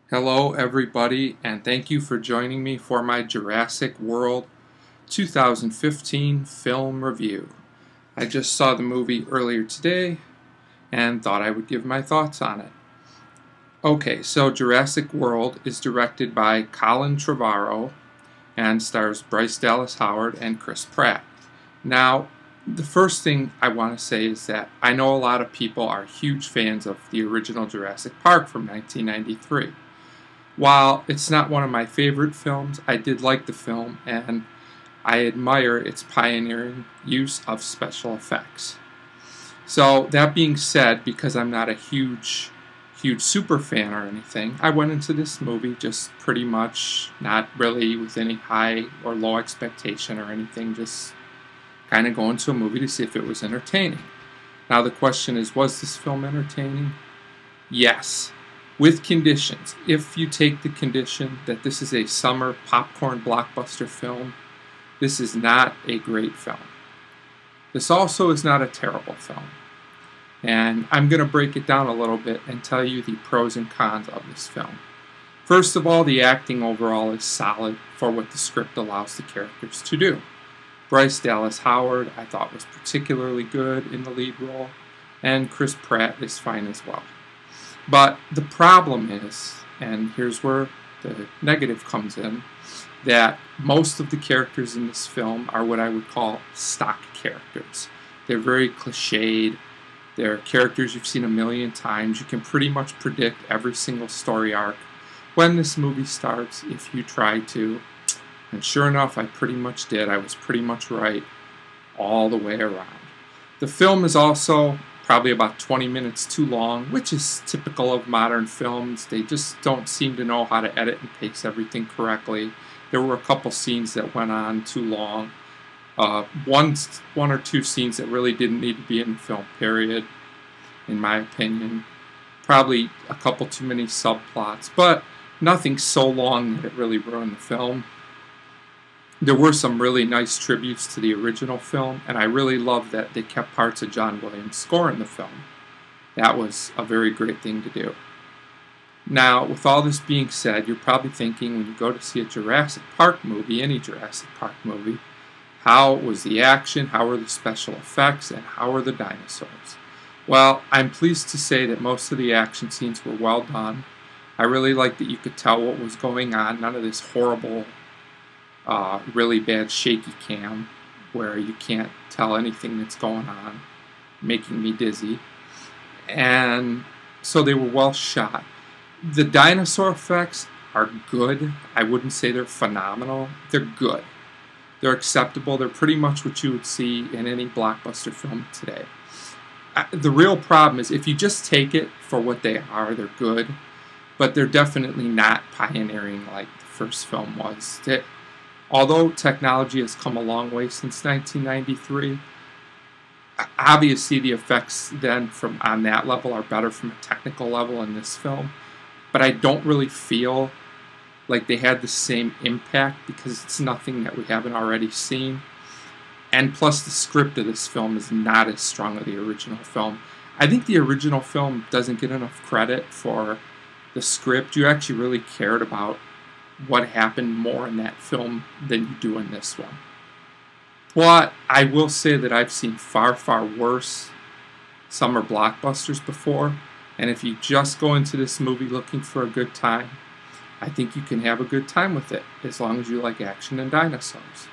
Hello everybody, and thank you for joining me for my Jurassic World 2015 film review. I just saw the movie earlier today and thought I would give my thoughts on it. Okay, so Jurassic World is directed by Colin Trevorrow and stars Bryce Dallas Howard and Chris Pratt. Now, the first thing I want to say is that I know a lot of people are huge fans of the original Jurassic Park from 1993. While it's not one of my favorite films, I did like the film, and I admire its pioneering use of special effects. So that being said, because I'm not a huge super fan or anything, I went into this movie just pretty much not really with any high or low expectation or anything, just kind of going to a movie to see if it was entertaining. Now the question is, was this film entertaining? Yes. With conditions. If you take the condition that this is a summer popcorn blockbuster film, this is not a great film. This also is not a terrible film. And I'm going to break it down a little bit and tell you the pros and cons of this film. First of all, the acting overall is solid for what the script allows the characters to do. Bryce Dallas Howard, I thought, was particularly good in the lead role, and Chris Pratt is fine as well. But the problem is, and here's where the negative comes in, that most of the characters in this film are what I would call stock characters. They're very cliched. They're characters you've seen a million times. You can pretty much predict every single story arc when this movie starts if you try to. And sure enough, I pretty much did. I was pretty much right all the way around. The film is also probably about 20 minutes too long, which is typical of modern films. They just don't seem to know how to edit and pace everything correctly. There were a couple scenes that went on too long. One or two scenes that really didn't need to be in the film, period, in my opinion. Probably a couple too many subplots, but nothing so long that it really ruined the film. There were some really nice tributes to the original film, and I really love that they kept parts of John Williams' score in the film. That was a very great thing to do. Now, with all this being said, you're probably thinking when you go to see a Jurassic Park movie, any Jurassic Park movie, how was the action, how were the special effects, and how were the dinosaurs? Well, I'm pleased to say that most of the action scenes were well done. I really liked that you could tell what was going on, none of this horrible really bad shaky cam where you can't tell anything that's going on, making me dizzy. And so they were well shot. The dinosaur effects are good. I wouldn't say they're phenomenal. They're good. They're acceptable. They're pretty much what you would see in any blockbuster film today. The real problem is if you just take it for what they are, they're good, but they're definitely not pioneering like the first film was. Although technology has come a long way since 1993, obviously the effects then from on that level are better from a technical level in this film, but I don't really feel like they had the same impact because it's nothing that we haven't already seen. And plus the script of this film is not as strong as the original film. I think the original film doesn't get enough credit for the script. You actually really cared about what happened more in that film than you do in this one. But I will say that I've seen far, far worse summer blockbusters before, and if you just go into this movie looking for a good time, I think you can have a good time with it, as long as you like action and dinosaurs.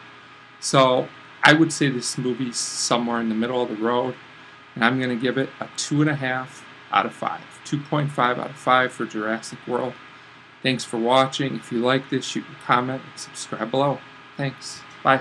So I would say this movie's somewhere in the middle of the road, and I'm going to give it a 2.5 out of 5. 2.5 out of 5 for Jurassic World. Thanks for watching. If you like this, you can comment and subscribe below. Thanks. Bye.